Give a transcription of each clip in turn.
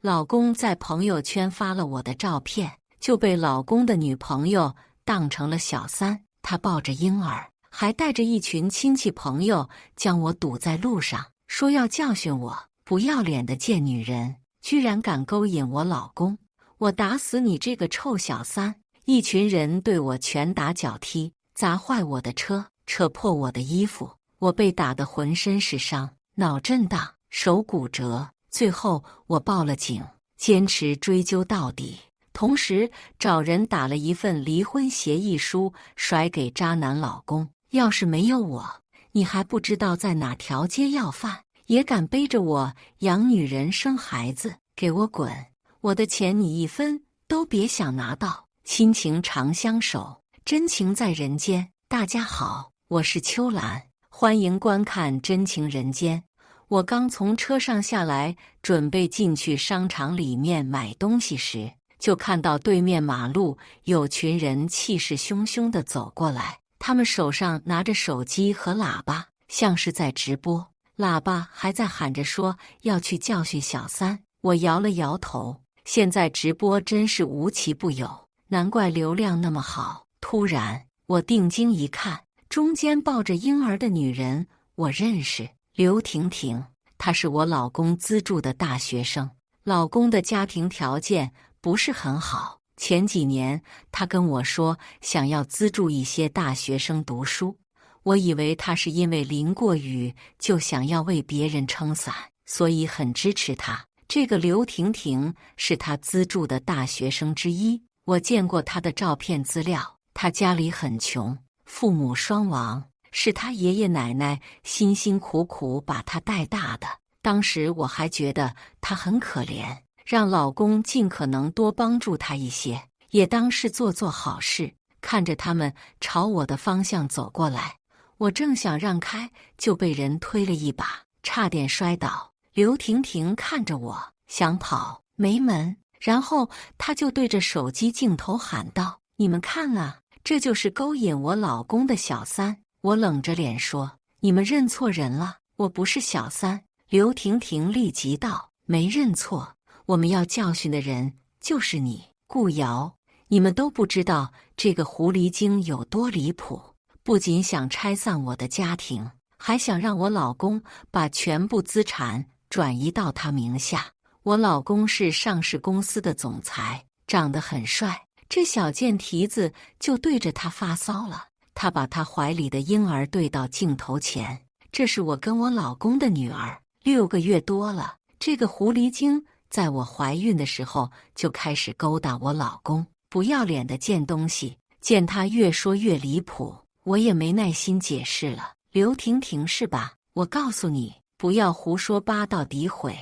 老公在朋友圈发了我的照片，就被老公的女朋友当成了小三。他抱着婴儿，还带着一群亲戚朋友将我堵在路上，说要教训我。不要脸的贱女人，居然敢勾引我老公！我打死你这个臭小三！一群人对我拳打脚踢，砸坏我的车，扯破我的衣服，我被打得浑身是伤，脑震荡，手骨折。最后我报了警，坚持追究到底，同时找人打了一份离婚协议书甩给渣男老公。要是没有我，你还不知道在哪条街要饭，也敢背着我养女人生孩子，给我滚！我的钱你一分都别想拿到。亲情长相守，真情在人间。大家好，我是秋兰，欢迎观看真情人间。我刚从车上下来，准备进去商场里面买东西时，就看到对面马路有群人气势汹汹地走过来，他们手上拿着手机和喇叭，像是在直播，喇叭还在喊着说要去教训小三。我摇了摇头，现在直播真是无奇不有，难怪流量那么好。突然我定睛一看，中间抱着婴儿的女人我认识，刘婷婷，她是我老公资助的大学生。老公的家庭条件不是很好，前几年他跟我说想要资助一些大学生读书，我以为他是因为淋过雨就想要为别人撑伞，所以很支持他。这个刘婷婷是他资助的大学生之一，我见过他的照片资料，他家里很穷，父母双亡，是他爷爷奶奶辛辛苦苦把他带大的。当时我还觉得他很可怜，让老公尽可能多帮助他一些，也当是做好事。看着他们朝我的方向走过来，我正想让开，就被人推了一把，差点摔倒。刘婷婷看着我，想跑，没门。然后她就对着手机镜头喊道：“你们看啊，这就是勾引我老公的小三。”我冷着脸说：“你们认错人了，我不是小三。”刘婷婷立即道：“没认错，我们要教训的人就是你，顾瑶。你们都不知道这个狐狸精有多离谱，不仅想拆散我的家庭，还想让我老公把全部资产转移到他名下。我老公是上市公司的总裁，长得很帅，这小贱蹄子就对着他发骚了。他把他怀里的婴儿对到镜头前，这是我跟我老公的女儿，6个月多了。这个狐狸精在我怀孕的时候就开始勾搭我老公，不要脸的贱东西。见他越说越离谱，我也没耐心解释了。刘婷婷是吧？我告诉你，不要胡说八道诋毁。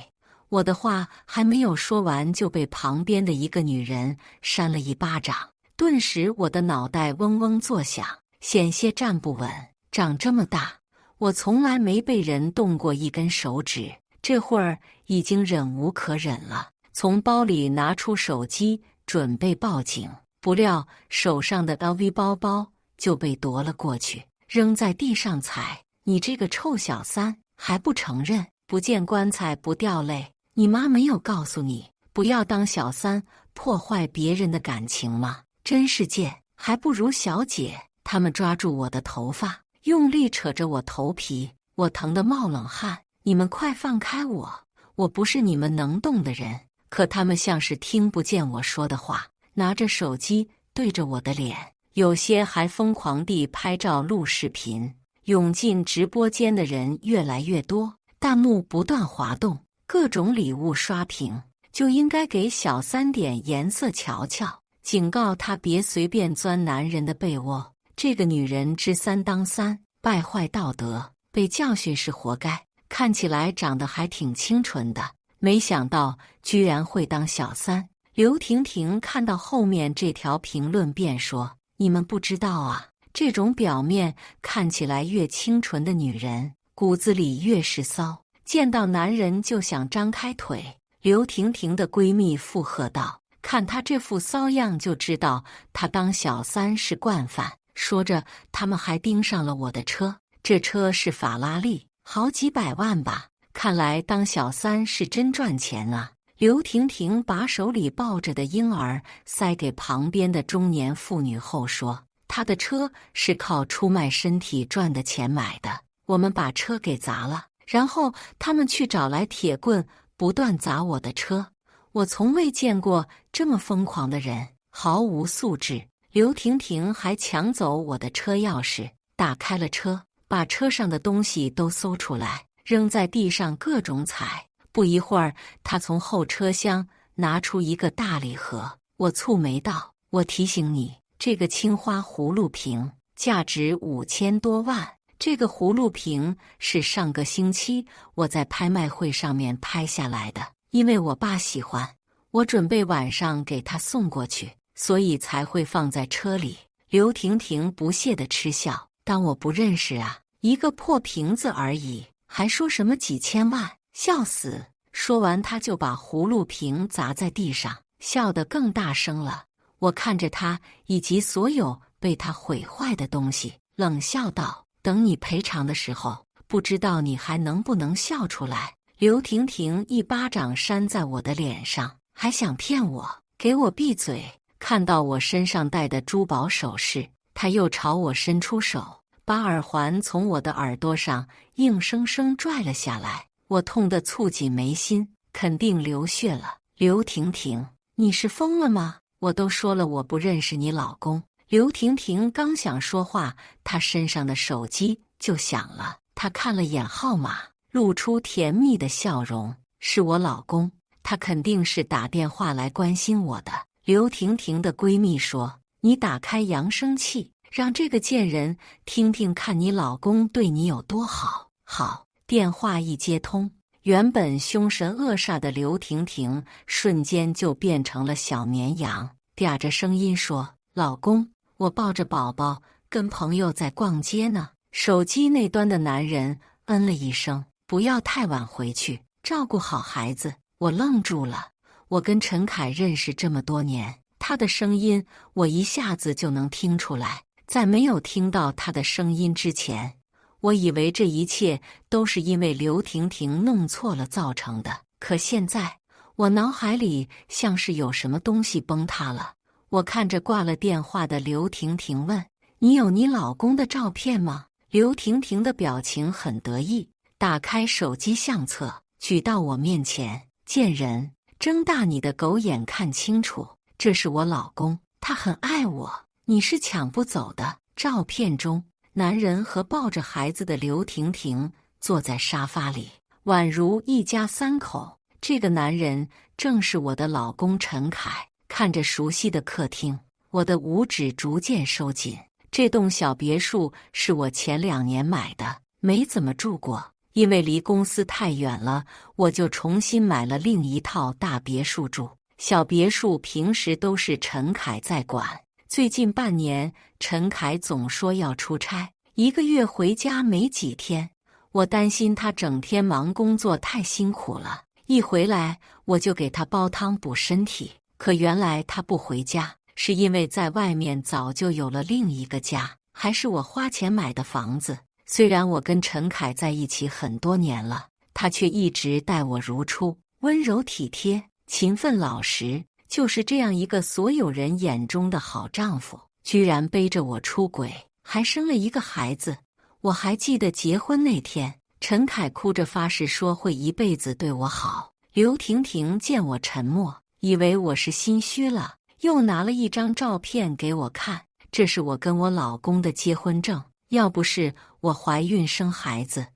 我的话还没有说完，就被旁边的一个女人扇了一巴掌，顿时我的脑袋嗡嗡作响，险些站不稳。长这么大，我从来没被人动过一根手指，这会儿已经忍无可忍了，从包里拿出手机准备报警，不料手上的 LV 包包就被夺了过去，扔在地上踩。你这个臭小三，还不承认？不见棺材不掉泪，你妈没有告诉你不要当小三破坏别人的感情吗？真是贱，还不如小姐。他们抓住我的头发，用力扯着我头皮，我疼得冒冷汗。你们快放开我，我不是你们能动的人。可他们像是听不见我说的话，拿着手机对着我的脸，有些还疯狂地拍照录视频。涌进直播间的人越来越多，弹幕不断滑动，各种礼物刷屏，就应该给小三点颜色瞧瞧，警告他别随便钻男人的被窝。这个女人知三当三，败坏道德，被教训是活该。看起来长得还挺清纯的，没想到居然会当小三。刘婷婷看到后面这条评论便说：“你们不知道啊，这种表面看起来越清纯的女人，骨子里越是骚，见到男人就想张开腿。”刘婷婷的闺蜜附和道：“看她这副骚样就知道她当小三是惯犯。”说着，他们还盯上了我的车，这车是法拉利，好几百万吧。看来当小三是真赚钱啊。刘婷婷把手里抱着的婴儿塞给旁边的中年妇女后说：“她的车是靠出卖身体赚的钱买的，我们把车给砸了，然后他们去找来铁棍，不断砸我的车。我从未见过这么疯狂的人，毫无素质。”刘婷婷还抢走我的车钥匙，打开了车，把车上的东西都搜出来，扔在地上各种踩。不一会儿，他从后车厢拿出一个大礼盒。我蹙眉道：“我提醒你，这个青花葫芦瓶价值5000多万。这个葫芦瓶是上个星期我在拍卖会上面拍下来的，因为我爸喜欢，我准备晚上给他送过去，所以才会放在车里。”刘婷婷不屑地嗤笑：“当我不认识啊？一个破瓶子而已，还说什么几千万？笑死！”说完，他就把葫芦瓶砸在地上，笑得更大声了。我看着他以及所有被他毁坏的东西，冷笑道：“等你赔偿的时候，不知道你还能不能笑出来。”刘婷婷一巴掌扇在我的脸上，还想骗我？给我闭嘴！看到我身上戴的珠宝首饰，他又朝我伸出手，把耳环从我的耳朵上硬生生拽了下来。我痛得蹙紧眉心，肯定流血了。刘婷婷，你是疯了吗？我都说了我不认识你老公。刘婷婷刚想说话，她身上的手机就响了。她看了眼号码，露出甜蜜的笑容。是我老公，他肯定是打电话来关心我的。刘婷婷的闺蜜说：“你打开扬声器，让这个贱人听听看你老公对你有多好。”好。电话一接通，原本凶神恶煞的刘婷婷瞬间就变成了小绵羊，嗲着声音说：“老公，我抱着宝宝跟朋友在逛街呢。”手机那端的男人嗯了一声：“不要太晚回去，照顾好孩子。”我愣住了，我跟陈凯认识这么多年，他的声音我一下子就能听出来。在没有听到他的声音之前，我以为这一切都是因为刘婷婷弄错了造成的，可现在我脑海里像是有什么东西崩塌了。我看着挂了电话的刘婷婷问：“你有你老公的照片吗？”刘婷婷的表情很得意，打开手机相册，举到我面前：“贱人，睁大你的狗眼看清楚，这是我老公，他很爱我，你是抢不走的。”照片中，男人和抱着孩子的刘婷婷坐在沙发里，宛如一家三口。这个男人正是我的老公陈凯。看着熟悉的客厅，我的五指逐渐收紧。这栋小别墅是我前2年买的，没怎么住过，因为离公司太远了，我就重新买了另一套大别墅住。小别墅平时都是陈凯在管，最近半年，陈凯总说要出差，1个月回家没几天。我担心他整天忙工作太辛苦了，一回来我就给他煲汤补身体。可原来他不回家，是因为在外面早就有了另一个家，还是我花钱买的房子。虽然我跟陈凯在一起很多年了，他却一直待我如初，温柔体贴，勤奋老实。就是这样一个所有人眼中的好丈夫，居然背着我出轨，还生了一个孩子。我还记得结婚那天，陈凯哭着发誓说会一辈子对我好。刘婷婷见我沉默，以为我是心虚了，又拿了一张照片给我看，这是我跟我老公的结婚证。要不是我怀孕生孩子，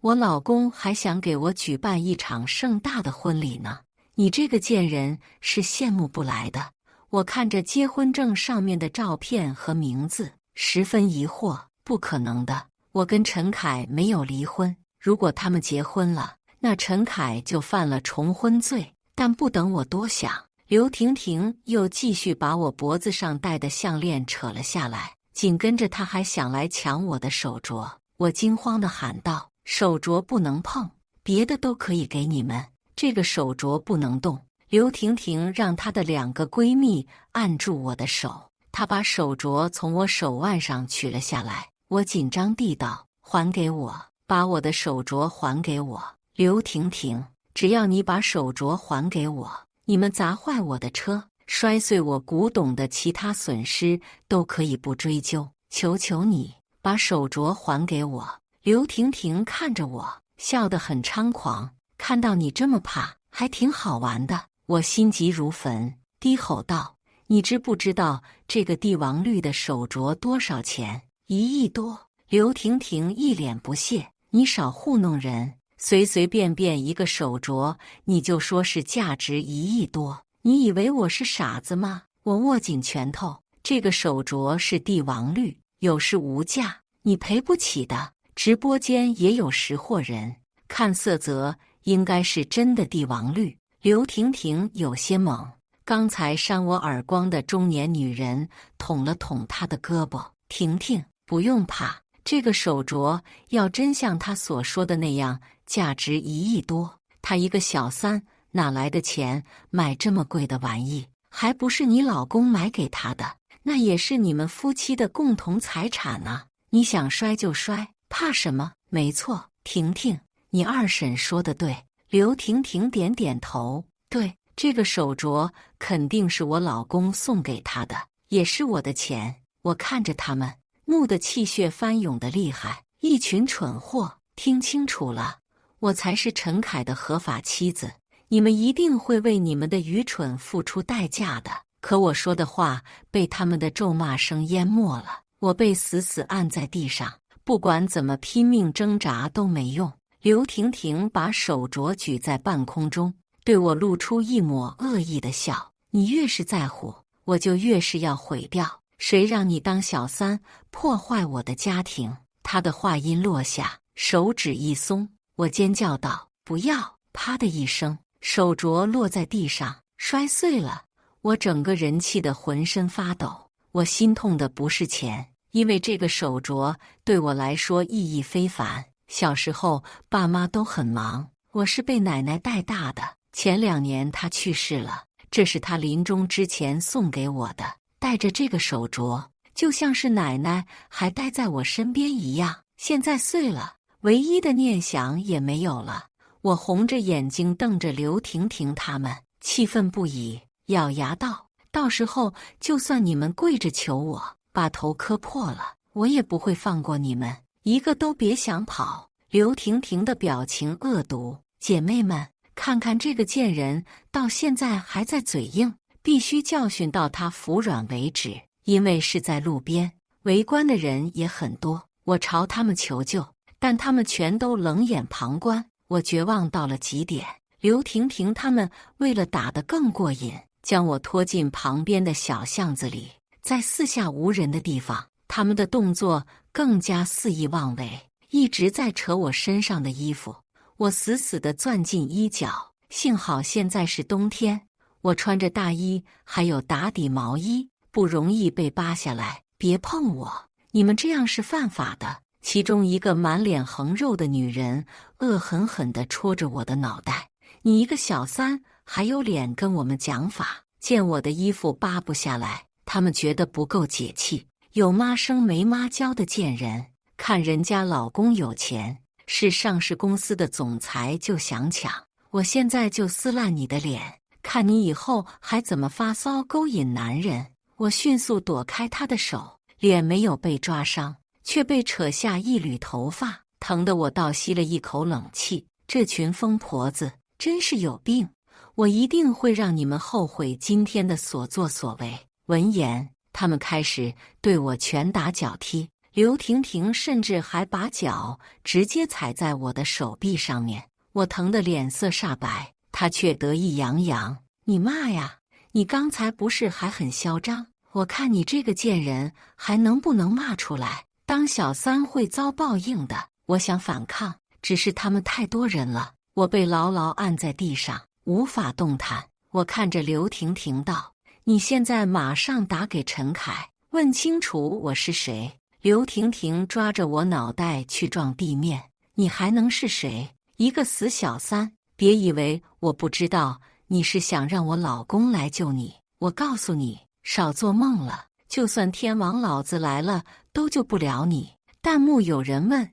我老公还想给我举办一场盛大的婚礼呢。你这个贱人是羡慕不来的。我看着结婚证上面的照片和名字，十分疑惑。不可能的，我跟陈凯没有离婚，如果他们结婚了，那陈凯就犯了重婚罪。但不等我多想，刘婷婷又继续把我脖子上戴的项链扯了下来，紧跟着她还想来抢我的手镯。我惊慌地喊道：“手镯不能碰，别的都可以给你们，这个手镯不能动。”刘婷婷让她的2个闺蜜按住我的手，她把手镯从我手腕上取了下来。我紧张地道：“还给我，把我的手镯还给我。”刘婷婷，只要你把手镯还给我，你们砸坏我的车，摔碎我古董的其他损失都可以不追究。求求你，把手镯还给我。”刘婷婷看着我，笑得很猖狂。看到你这么怕，还挺好玩的。我心急如焚，低吼道：“你知不知道这个帝王绿的手镯多少钱？1亿多。”刘婷婷一脸不屑：“你少糊弄人，随随便便一个手镯，你就说是价值1亿多？你以为我是傻子吗？”我握紧拳头：“这个手镯是帝王绿，有市无价，你赔不起的。直播间也有识货人，看色泽应该是真的帝王绿。”刘婷婷有些懵，刚才扇我耳光的中年女人捅了捅她的胳膊：“婷婷，不用怕，这个手镯要真像她所说的那样价值1亿多，她一个小三哪来的钱买这么贵的玩意？还不是你老公买给她的，那也是你们夫妻的共同财产呢。你想摔就摔，怕什么？”“没错，婷婷，你二婶说的对。”刘婷婷点点头：“对，这个手镯肯定是我老公送给她的，也是我的钱。”我看着他们，怒得气血翻涌的厉害。一群蠢货！听清楚了，我才是陈凯的合法妻子，你们一定会为你们的愚蠢付出代价的。可我说的话被他们的咒骂声淹没了，我被死死按在地上，不管怎么拼命挣扎都没用。刘婷婷把手镯举在半空中，对我露出一抹恶意的笑：“你越是在乎，我就越是要毁掉。谁让你当小三，破坏我的家庭？”她的话音落下，手指一松，我尖叫道：“不要！”啪的一声，手镯落在地上，摔碎了。我整个人气得浑身发抖。我心痛的不是钱，因为这个手镯对我来说意义非凡。小时候爸妈都很忙，我是被奶奶带大的。前2年她去世了，这是她临终之前送给我的。带着这个手镯，就像是奶奶还待在我身边一样。现在碎了，唯一的念想也没有了。我红着眼睛瞪着刘婷婷他们，气愤不已，咬牙道：“到时候就算你们跪着求我，把头磕破了，我也不会放过你们，一个都别想跑。”刘婷婷的表情恶毒：“姐妹们，看看这个贱人，到现在还在嘴硬，必须教训到她服软为止。”因为是在路边，围观的人也很多，我朝他们求救，但他们全都冷眼旁观。我绝望到了极点。刘婷婷他们为了打得更过瘾，将我拖进旁边的小巷子里，在四下无人的地方，他们的动作更加肆意妄为，一直在扯我身上的衣服。我死死地攥进衣角，幸好现在是冬天，我穿着大衣还有打底毛衣，不容易被扒下来。别碰我，你们这样是犯法的。其中一个满脸横肉的女人恶狠狠地戳着我的脑袋：“你一个小三，还有脸跟我们讲法？”见我的衣服扒不下来，他们觉得不够解气。有妈生没妈教的贱人，看人家老公有钱，是上市公司的总裁就想抢，我现在就撕烂你的脸，看你以后还怎么发骚勾引男人。我迅速躲开他的手，脸没有被抓伤，却被扯下一缕头发，疼得我倒吸了一口冷气。这群疯婆子真是有病，我一定会让你们后悔今天的所作所为。闻言，他们开始对我拳打脚踢，刘婷婷甚至还把脚直接踩在我的手臂上面，我疼得脸色煞白，她却得意洋洋：“你骂呀，你刚才不是还很嚣张？我看你这个贱人还能不能骂出来？当小三会遭报应的。”我想反抗，只是他们太多人了，我被牢牢按在地上，无法动弹。我看着刘婷婷道：“你现在马上打给陈凯，问清楚我是谁。”刘婷婷抓着我脑袋去撞地面：“你还能是谁？一个死小三！别以为我不知道，你是想让我老公来救你。我告诉你，少做梦了，就算天王老子来了，都救不了你。”弹幕有人问：“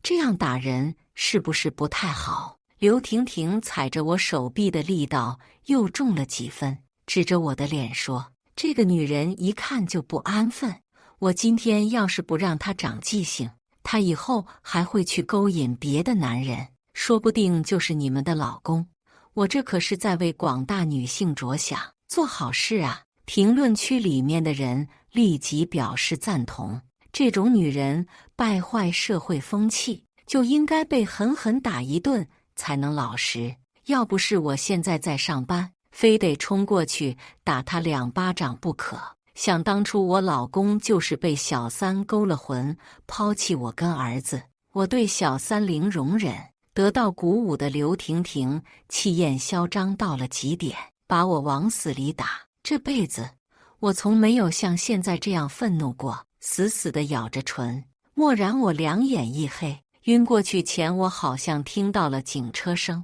这样打人是不是不太好？”刘婷婷踩着我手臂的力道又重了几分，指着我的脸说：“这个女人一看就不安分，我今天要是不让她长记性，她以后还会去勾引别的男人，说不定就是你们的老公。我这可是在为广大女性着想，做好事啊！”评论区里面的人立即表示赞同，这种女人败坏社会风气，就应该被狠狠打一顿才能老实。要不是我现在在上班，非得冲过去打她2巴掌不可。想当初我老公就是被小三勾了魂，抛弃我跟儿子，我对小三零容忍。得到鼓舞的刘婷婷气焰嚣张到了极点，把我往死里打。这辈子我从没有像现在这样愤怒过，死死地咬着唇。蓦然我两眼一黑，晕过去前我好像听到了警车声。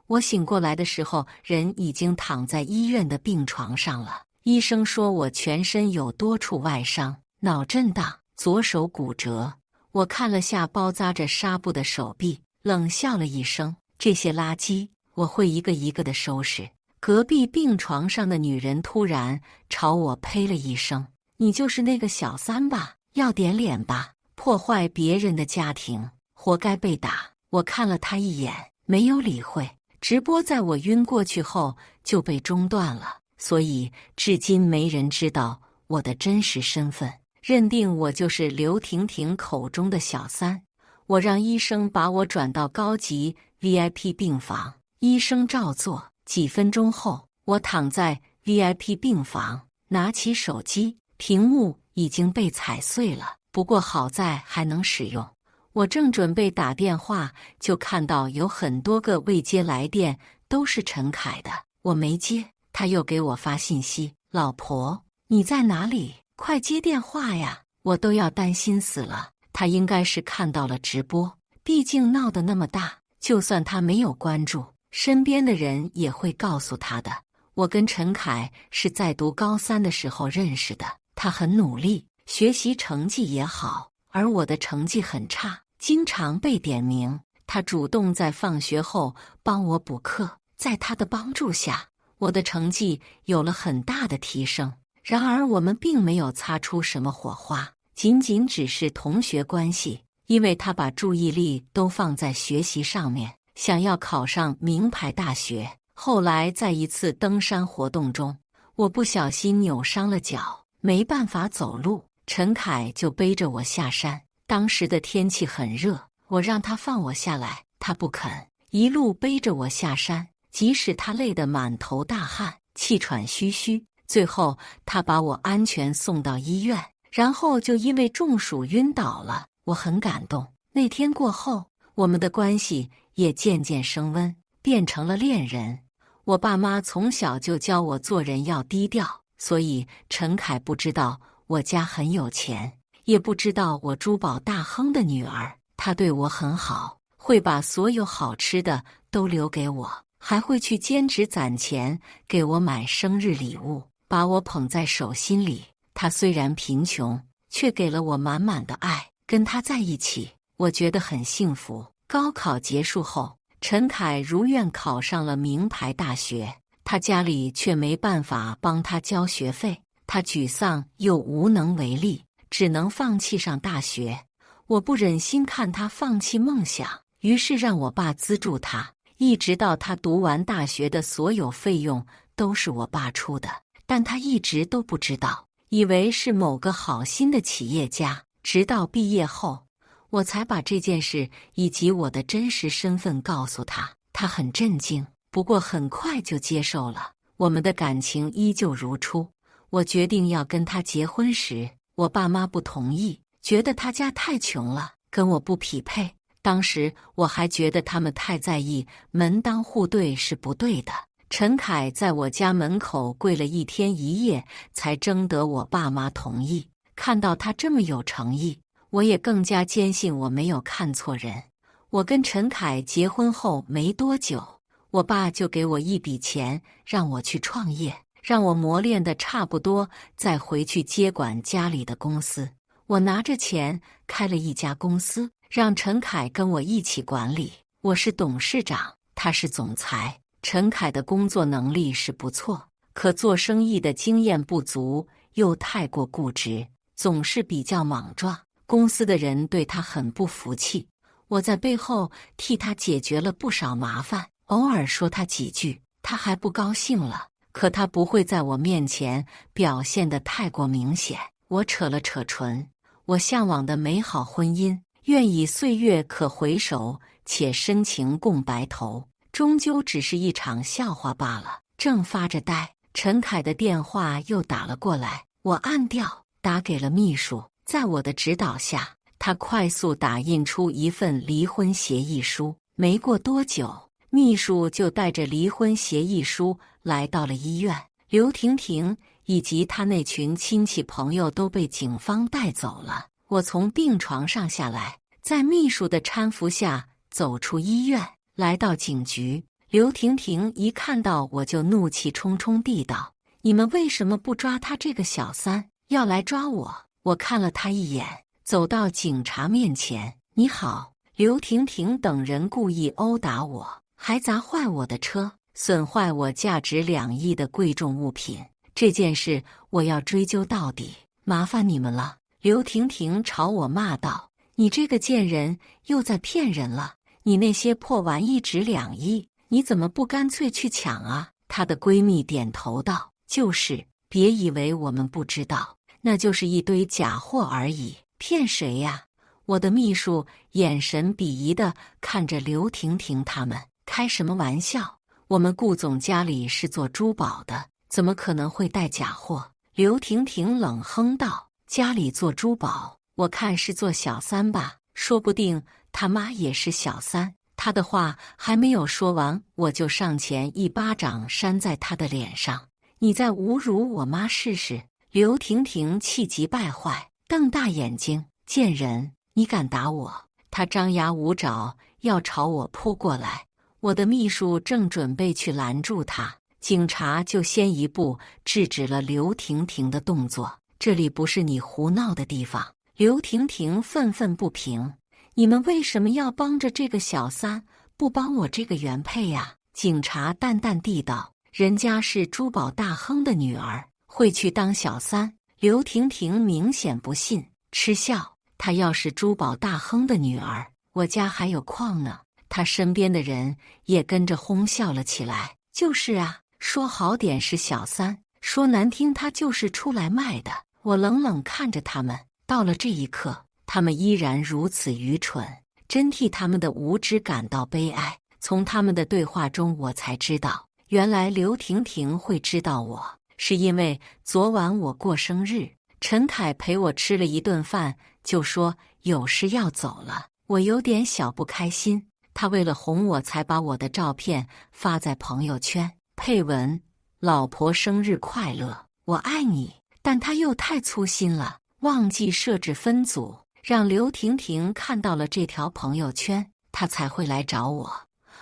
我醒过来的时候，人已经躺在医院的病床上了。医生说我全身有多处外伤，脑震荡，左手骨折。我看了下包扎着纱布的手臂，冷笑了一声：“这些垃圾，我会一个一个的收拾。”隔壁病床上的女人突然朝我呸了一声：“你就是那个小三吧？要点脸吧？破坏别人的家庭，活该被打。”我看了她一眼，没有理会。直播在我晕过去后就被中断了，所以至今没人知道我的真实身份，认定我就是刘婷婷口中的小三。我让医生把我转到高级 VIP 病房，医生照做。几分钟后，我躺在 VIP 病房，拿起手机，屏幕已经被踩碎了，不过好在还能使用。我正准备打电话，就看到有很多个未接来电，都是陈凯的。我没接，他又给我发信息：“老婆，你在哪里？快接电话呀！”我都要担心死了。他应该是看到了直播，毕竟闹得那么大，就算他没有关注，身边的人也会告诉他的。我跟陈凯是在读高3的时候认识的，他很努力，学习成绩也好，而我的成绩很差，经常被点名。他主动在放学后帮我补课，在他的帮助下，我的成绩有了很大的提升。然而我们并没有擦出什么火花，仅仅只是同学关系，因为他把注意力都放在学习上面，想要考上名牌大学。后来在一次登山活动中，我不小心扭伤了脚，没办法走路，陈凯就背着我下山。当时的天气很热，我让他放我下来，他不肯，一路背着我下山，即使他累得满头大汗，气喘吁吁，最后他把我安全送到医院，然后就因为中暑晕倒了。我很感动。那天过后，我们的关系也渐渐升温，变成了恋人。我爸妈从小就教我做人要低调，所以陈凯不知道我家很有钱，也不知道我珠宝大亨的女儿。他对我很好，会把所有好吃的都留给我，还会去兼职攒钱给我买生日礼物，把我捧在手心里。他虽然贫穷，却给了我满满的爱。跟他在一起，我觉得很幸福。高考结束后，陈凯如愿考上了名牌大学，他家里却没办法帮他交学费，他沮丧又无能为力，只能放弃上大学。我不忍心看他放弃梦想，于是让我爸资助他，一直到他读完大学的所有费用都是我爸出的，但他一直都不知道，以为是某个好心的企业家。直到毕业后，我才把这件事以及我的真实身份告诉他，他很震惊，不过很快就接受了。我们的感情依旧如初。我决定要跟他结婚时，我爸妈不同意，觉得他家太穷了，跟我不匹配。当时我还觉得他们太在意门当户对是不对的。陈凯在我家门口跪了1天1夜，才征得我爸妈同意。看到他这么有诚意，我也更加坚信我没有看错人。我跟陈凯结婚后没多久，我爸就给我一笔钱，让我去创业，让我磨练的差不多，再回去接管家里的公司。我拿着钱开了一家公司，让陈凯跟我一起管理。我是董事长，他是总裁，陈凯的工作能力是不错，可做生意的经验不足，又太过固执，总是比较莽撞。公司的人对他很不服气，我在背后替他解决了不少麻烦，偶尔说他几句，他还不高兴了。可他不会在我面前表现得太过明显。我扯了扯唇，我向往的美好婚姻，愿以岁月可回首，且深情共白头，终究只是一场笑话罢了。正发着呆，陈凯的电话又打了过来，我按掉，打给了秘书。在我的指导下，他快速打印出一份离婚协议书。没过多久，秘书就带着离婚协议书来到了医院。刘婷婷以及她那群亲戚朋友都被警方带走了。我从病床上下来，在秘书的搀扶下走出医院，来到警局。刘婷婷一看到我就怒气冲冲地道：“你们为什么不抓他这个小三，要来抓我？”我看了他一眼，走到警察面前：“你好。”刘婷婷等人故意殴打我，还砸坏我的车，损坏我价值2亿的贵重物品。这件事我要追究到底，麻烦你们了。刘婷婷朝我骂道：“你这个贱人又在骗人了！你那些破玩意值2亿，你怎么不干脆去抢啊？”她的闺蜜点头道：“就是，别以为我们不知道，那就是一堆假货而已，骗谁呀？”我的秘书眼神鄙夷地看着刘婷婷他们，开什么玩笑？我们顾总家里是做珠宝的，怎么可能会带假货？刘婷婷冷哼道：“家里做珠宝，我看是做小三吧，说不定他妈也是小三。”他的话还没有说完，我就上前一巴掌扇在他的脸上：“你再侮辱我妈试试！”刘婷婷气急败坏，瞪大眼睛：“贱人！你敢打我！”他张牙舞爪，要朝我扑过来。我的秘书正准备去拦住他，警察就先一步制止了刘婷婷的动作。这里不是你胡闹的地方！刘婷婷愤愤不平：“你们为什么要帮着这个小三，不帮我这个原配呀？”警察淡淡地道：“人家是珠宝大亨的女儿，会去当小三？”刘婷婷明显不信，嗤笑。她要是珠宝大亨的女儿，我家还有矿呢。她身边的人也跟着哄笑了起来。就是啊，说好点是小三，说难听她就是出来卖的。我冷冷看着他们，到了这一刻，他们依然如此愚蠢，真替他们的无知感到悲哀。从他们的对话中，我才知道，原来刘婷婷会知道我，是因为昨晚我过生日，陈凯陪我吃了一顿饭，就说有事要走了。我有点小不开心，他为了哄我才把我的照片发在朋友圈，配文：“老婆生日快乐，我爱你。”但他又太粗心了，忘记设置分组，让刘婷婷看到了这条朋友圈，他才会来找我。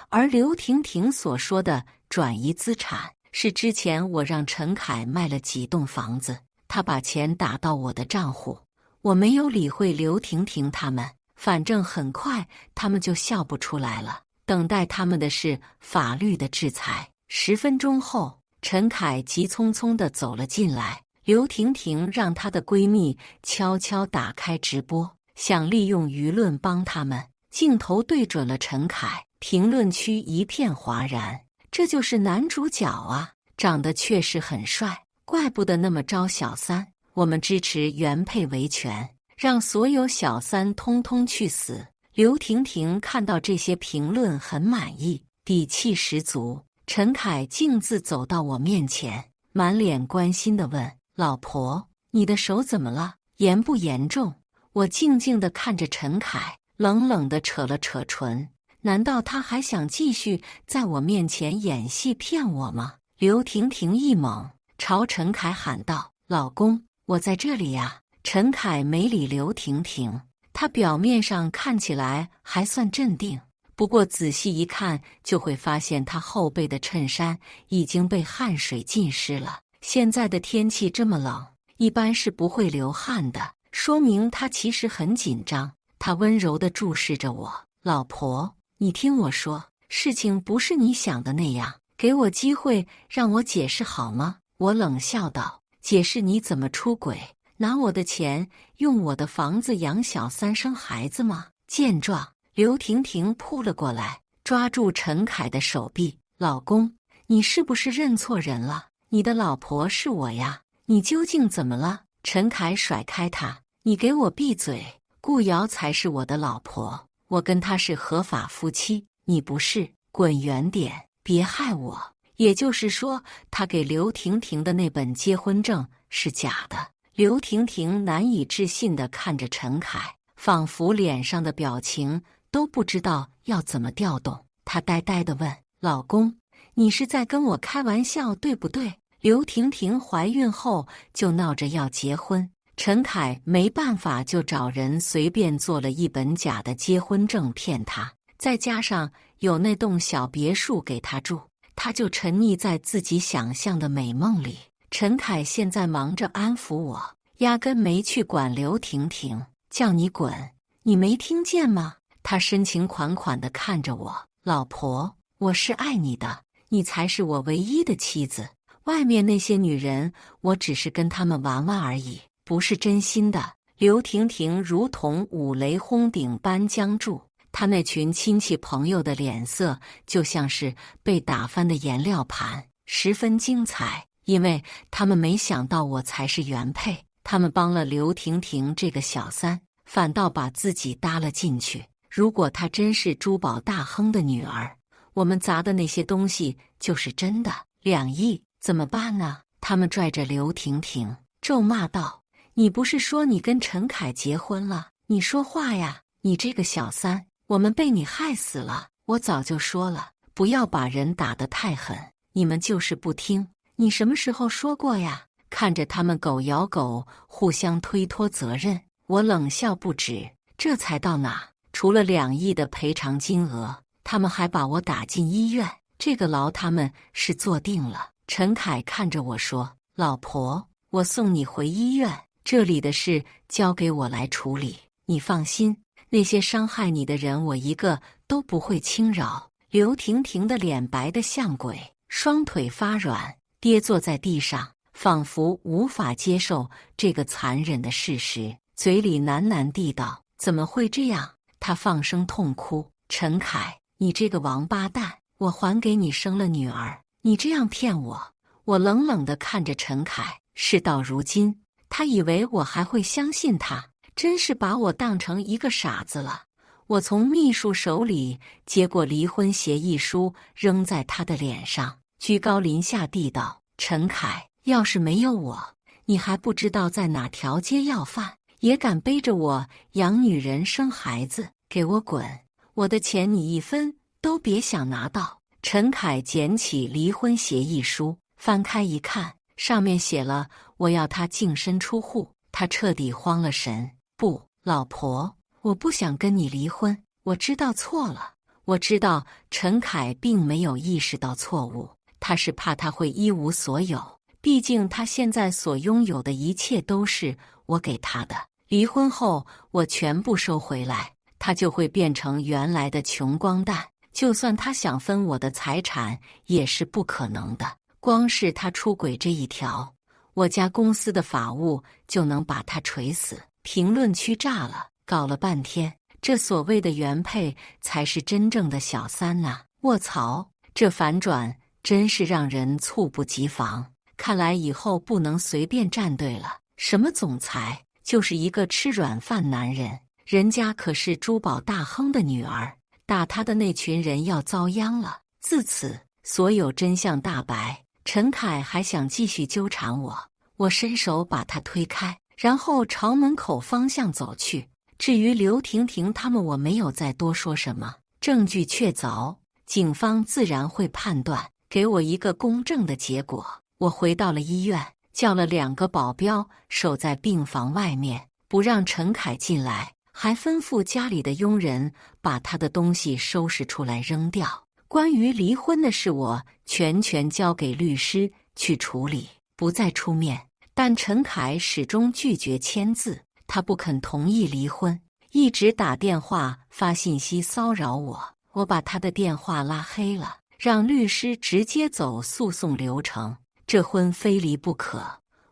而刘婷婷所说的转移资产，是之前我让陈凯卖了几栋房子，他把钱打到我的账户。我没有理会刘婷婷他们，反正很快他们就笑不出来了，等待他们的是法律的制裁。10分钟后，陈凯急匆匆地走了进来，刘婷婷让她的闺蜜悄悄打开直播，想利用舆论帮他们。镜头对准了陈凯，评论区一片哗然。这就是男主角啊，长得确实很帅，怪不得那么招小三。我们支持原配维权，让所有小三通通去死。刘婷婷看到这些评论很满意，底气十足。陈凯径自走到我面前，满脸关心地问：“老婆，你的手怎么了？严不严重？”我静静地看着陈凯，冷冷地扯了扯唇。难道他还想继续在我面前演戏骗我吗？刘婷婷一猛，朝陈凯喊道：“老公，我在这里呀！”陈凯没理刘婷婷，他表面上看起来还算镇定，不过仔细一看就会发现他后背的衬衫已经被汗水浸湿了。现在的天气这么冷，一般是不会流汗的，说明他其实很紧张。他温柔地注视着我：“老婆，你听我说，事情不是你想的那样，给我机会让我解释好吗？我冷笑道：解释你怎么出轨，拿我的钱，用我的房子养小三生孩子吗？见状，刘婷婷扑了过来，抓住陈凯的手臂：老公，你是不是认错人了？你的老婆是我呀，你究竟怎么了？陈凯甩开他：你给我闭嘴！顾瑶才是我的老婆，我跟她是合法夫妻，你不是，滚远点，别害我。也就是说，他给刘婷婷的那本结婚证是假的。刘婷婷难以置信地看着陈凯，仿佛脸上的表情都不知道要怎么调动。她呆呆地问：老公，你是在跟我开玩笑对不对？刘婷婷怀孕后就闹着要结婚，陈凯没办法，就找人随便做了一本假的结婚证骗她，再加上有那栋小别墅给她住，她就沉溺在自己想象的美梦里。陈凯现在忙着安抚我，压根没去管刘婷婷。叫你滚，你没听见吗？他深情款款地看着我：老婆，我是爱你的，你才是我唯一的妻子。外面那些女人，我只是跟她们玩玩而已，不是真心的。刘婷婷如同五雷轰顶般僵住，她那群亲戚朋友的脸色就像是被打翻的颜料盘，十分精彩，因为他们没想到我才是原配。他们帮了刘婷婷这个小三，反倒把自己搭了进去。如果她真是珠宝大亨的女儿，我们砸的那些东西就是真的。2亿怎么办呢？他们拽着刘婷婷咒骂道：你不是说你跟陈凯结婚了？你说话呀！你这个小三，我们被你害死了。我早就说了，不要把人打得太狠，你们就是不听。你什么时候说过呀？看着他们狗咬狗，互相推脱责任，我冷笑不止。这才到哪？除了2亿的赔偿金额，他们还把我打进医院，这个牢他们是坐定了。陈凯看着我说：老婆，我送你回医院，这里的事交给我来处理，你放心，那些伤害你的人我一个都不会轻饶。刘婷婷的脸白得像鬼，双腿发软，跌坐在地上，仿佛无法接受这个残忍的事实，嘴里喃喃地道：怎么会这样？她放声痛哭：陈凯，你这个王八蛋，我还给你生了女儿，你这样骗我！我冷冷地看着陈凯，事到如今，他以为我还会相信他，真是把我当成一个傻子了。我从秘书手里接过离婚协议书，扔在他的脸上，居高临下地道：陈凯，要是没有我，你还不知道在哪条街要饭，也敢背着我养女人生孩子，给我滚！我的钱你一分都别想拿到！陈凯捡起离婚协议书，翻开一看，上面写了我要他净身出户。他彻底慌了神。不，老婆，我不想跟你离婚，我知道错了。我知道陈凯并没有意识到错误，他是怕他会一无所有，毕竟他现在所拥有的一切都是我给他的。离婚后我全部收回来，他就会变成原来的穷光蛋，就算他想分我的财产也是不可能的。光是他出轨这一条，我家公司的法务就能把他锤死。评论区炸了，搞了半天，这所谓的原配才是真正的小三呐！卧槽，这反转真是让人猝不及防。看来以后不能随便站队了，什么总裁，就是一个吃软饭男人。人家可是珠宝大亨的女儿，打他的那群人要遭殃了。自此，所有真相大白。陈凯还想继续纠缠我，我伸手把他推开，然后朝门口方向走去。至于刘婷婷他们，我没有再多说什么。证据确凿，警方自然会判断，给我一个公正的结果。我回到了医院，叫了2个保镖守在病房外面，不让陈凯进来，还吩咐家里的佣人把他的东西收拾出来扔掉。关于离婚的事，我全权交给律师去处理，不再出面。但陈凯始终拒绝签字，他不肯同意离婚，一直打电话发信息骚扰我。我把他的电话拉黑了，让律师直接走诉讼流程，这婚非离不可。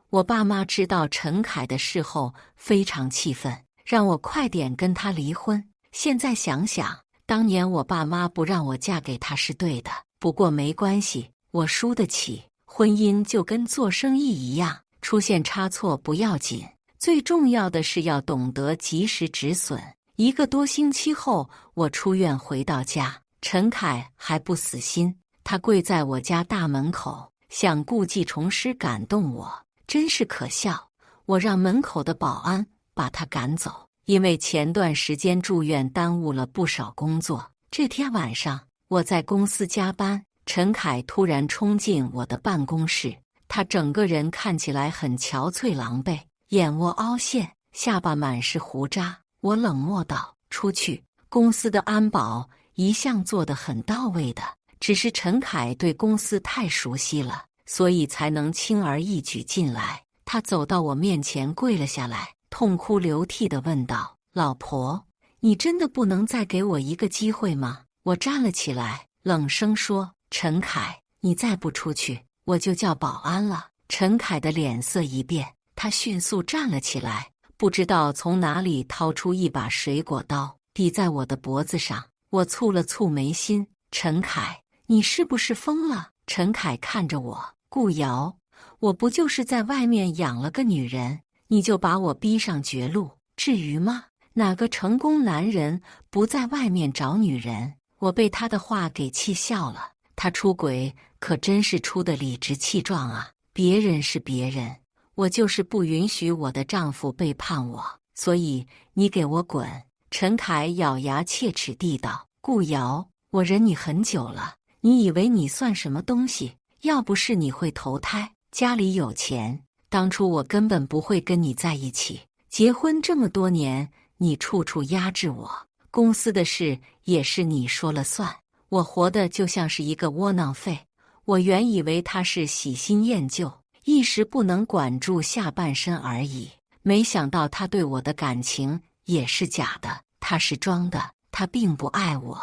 我爸妈知道陈凯的事后非常气愤，让我快点跟他离婚。现在想想，当年我爸妈不让我嫁给他是对的，不过没关系，我输得起。婚姻就跟做生意一样，出现差错不要紧，最重要的是要懂得及时止损。1个多星期后，我出院回到家，陈凯还不死心，他跪在我家大门口，想故技重施感动我，真是可笑。我让门口的保安把他赶走，因为前段时间住院耽误了不少工作。这天晚上，我在公司加班，陈凯突然冲进我的办公室，他整个人看起来很憔悴狼狈，眼窝凹陷，下巴满是胡渣。我冷漠道：“出去。”公司的安保一向做得很到位的，只是陈凯对公司太熟悉了，所以才能轻而易举进来。他走到我面前跪了下来，痛哭流涕地问道：“老婆，你真的不能再给我一个机会吗？”我站了起来，冷声说：“陈凯，你再不出去，我就叫保安了。”陈凯的脸色一变，他迅速站了起来，不知道从哪里掏出一把水果刀，抵在我的脖子上。我蹙了蹙眉心：“陈凯，你是不是疯了？”陈凯看着我：“顾瑶，我不就是在外面养了个女人，你就把我逼上绝路，至于吗？哪个成功男人不在外面找女人？”我被他的话给气笑了。他出轨可真是出得理直气壮啊！别人是别人，我就是不允许我的丈夫背叛我，所以你给我滚！陈凯咬牙切齿地道：“顾瑶，我忍你很久了，你以为你算什么东西？要不是你会投胎，家里有钱，当初我根本不会跟你在一起。结婚这么多年，你处处压制我，公司的事也是你说了算，我活得就像是一个窝囊废。我原以为他是喜新厌旧，一时不能管住下半身而已，没想到他对我的感情也是假的，他是装的，他并不爱我，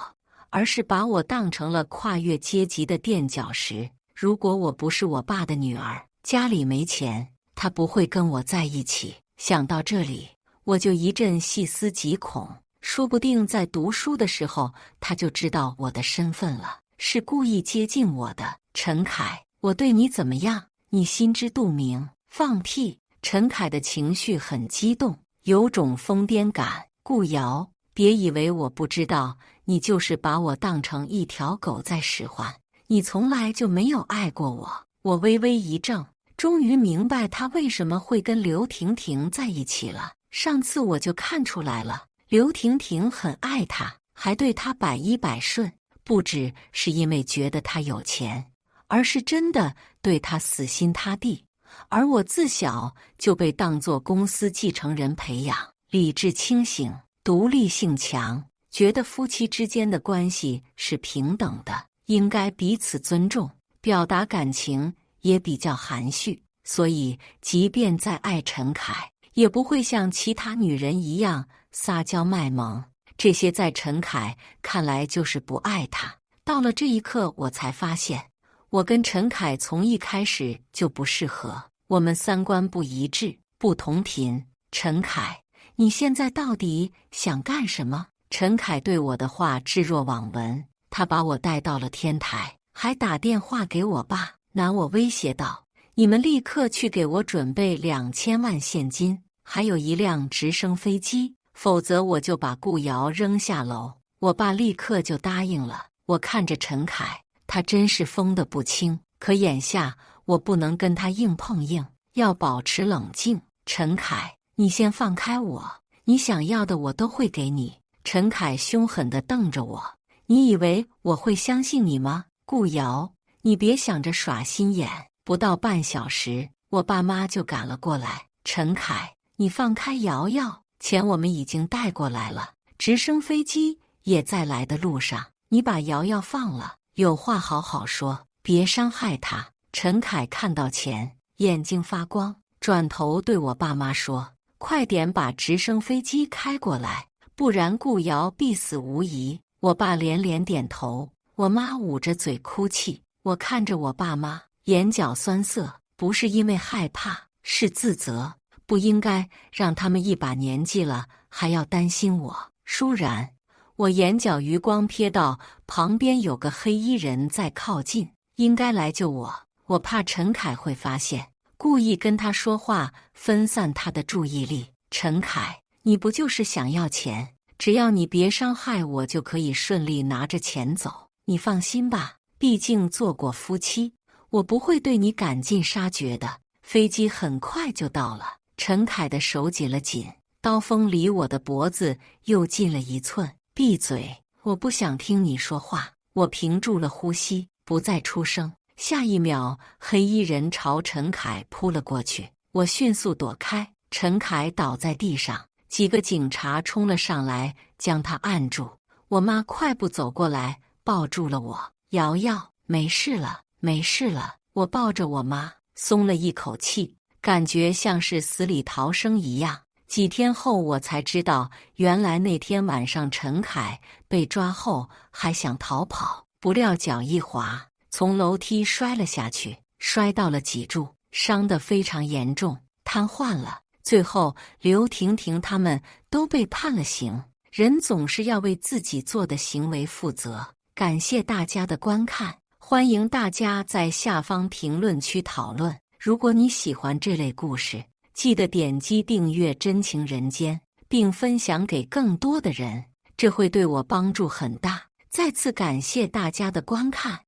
而是把我当成了跨越阶级的垫脚石。如果我不是我爸的女儿，家里没钱，他不会跟我在一起。想到这里，我就一阵细思极恐，说不定在读书的时候他就知道我的身份了，是故意接近我的。陈凯，我对你怎么样，你心知肚明。放屁！陈凯的情绪很激动，有种疯癫感。顾瑶，别以为我不知道，你就是把我当成一条狗在使唤，你从来就没有爱过我。我微微一怔，终于明白他为什么会跟刘婷婷在一起了。上次我就看出来了，刘婷婷很爱他，还对他百依百顺，不只是因为觉得他有钱，而是真的对他死心塌地。而我自小就被当作公司继承人培养，理智清醒，独立性强，觉得夫妻之间的关系是平等的，应该彼此尊重，表达感情也比较含蓄。所以即便再爱陈凯，也不会像其他女人一样撒娇卖萌，这些在陈凯看来就是不爱他。到了这一刻，我才发现我跟陈凯从一开始就不适合，我们三观不一致，不同频。陈凯，你现在到底想干什么？陈凯对我的话置若罔闻，他把我带到了天台，还打电话给我爸，拿我威胁道：“你们立刻去给我准备2000万现金，还有1辆直升飞机，否则我就把顾瑶扔下楼。”我爸立刻就答应了。我看着陈凯，他真是疯得不轻，可眼下我不能跟他硬碰硬，要保持冷静。陈凯，你先放开我，你想要的我都会给你。陈凯凶狠地瞪着我，你以为我会相信你吗？顾瑶，你别想着耍心眼。不到半小时，我爸妈就赶了过来。陈凯，你放开瑶瑶，钱我们已经带过来了，直升飞机也在来的路上，你把瑶瑶放了，有话好好说，别伤害她。陈凯看到钱，眼睛发光，转头对我爸妈说：“快点把直升飞机开过来，不然顾瑶必死无疑。”我爸连连点头，我妈捂着嘴哭泣。我看着我爸妈，眼角酸涩，不是因为害怕，是自责，不应该让他们一把年纪了还要担心我。倏然，我眼角余光瞥到旁边有个黑衣人在靠近，应该来救我。我怕陈凯会发现，故意跟他说话，分散他的注意力。陈凯，你不就是想要钱？只要你别伤害我，就可以顺利拿着钱走。你放心吧，毕竟做过夫妻，我不会对你赶尽杀绝的。飞机很快就到了，陈凯的手紧了紧，刀锋离我的脖子又近了1寸。闭嘴！我不想听你说话。我屏住了呼吸，不再出声。下一秒，黑衣人朝陈凯扑了过去，我迅速躲开。陈凯倒在地上，几个警察冲了上来，将他按住。我妈快步走过来，抱住了我。瑶瑶，没事了，没事了。我抱着我妈，松了一口气，感觉像是死里逃生一样。几天后，我才知道，原来那天晚上陈凯被抓后还想逃跑，不料脚一滑，从楼梯摔了下去，摔到了脊柱，伤得非常严重，瘫痪了。最后，刘婷婷他们都被判了刑。人总是要为自己做的行为负责。感谢大家的观看，欢迎大家在下方评论区讨论。如果你喜欢这类故事，记得点击订阅《真情人间》，并分享给更多的人，这会对我帮助很大。再次感谢大家的观看。